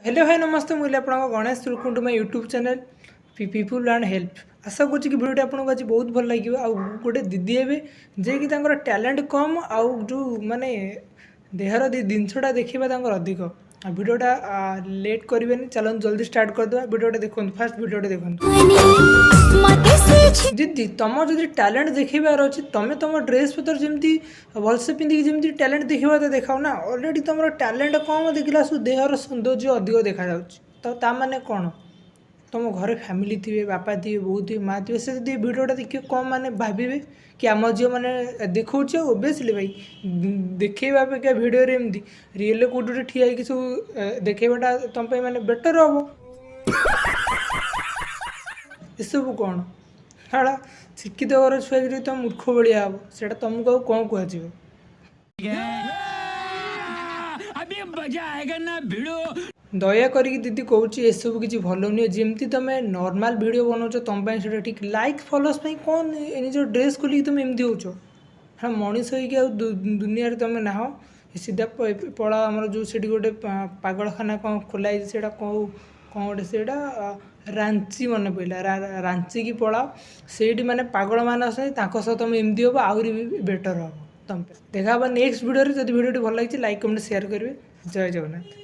Hello hi नमस्ते मुझे आप Ganesh welcome to my YouTube channel people and help. आशा करुँच कि भिडियो आपको आज बहुत भल लगे। आ गोटे दीदी हे जे कि टैलेंट कम आउ जो माने देहर जिनसा देखा अधिक आ भिडियोटा लेट करें चलो जल्दी स्टार्ट करदे। भिडियोटा देखो फास्ट भिडियोटा देखो। दीदी तुम जो टैलेंट देखार अच्छे तुम तुम ड्रेस पतर जमी भलसे पिंधिकी जमी टैलेंट देखा तो देखाओ ना। अलरेडी तुम टैलेंट कम देखला देहर सौंदर्य अधिक देखा तो ता माने कौन तुम घर फैमिली थे बापा थे बो थे माँ थे से जब भिडियोटा देखिए कम मैंने भावे कि आम झील मैंने देखा ओबियसली भाई देखा अपेक्षा भिडियो एमती रियल कौटे ठिया सब देखाटा तुम मैंने बेटर हम एसबू कौन हाँ शिक्षित घर छुआ जी तुम मूर्ख भाया हम से तुमको कौन कह दया करी दीदी कहूँ एसबू किसी भल नुहे जमी तुम नॉर्मल वीडियो बनाऊच तुम से ठीक लाइक फॉलोअर्स कौन निज ड्रेस खोल तुम एमती हो हाँ मनीष हो दुनिया तुम ना सीधा पड़ा आमर जो से गोटे पागलखाना कौन खोलाई से कौन गोटे से रांची मन पड़ा रांची की पड़ाओ से मैंने पागल मान सह तुम एमती हम आहरी बेटर हम तुम देखा नेक्स्ट वीडियो जब वीडियो भल लगी लाइक कमेंट शेयर करेंगे। जय जगन्नाथ।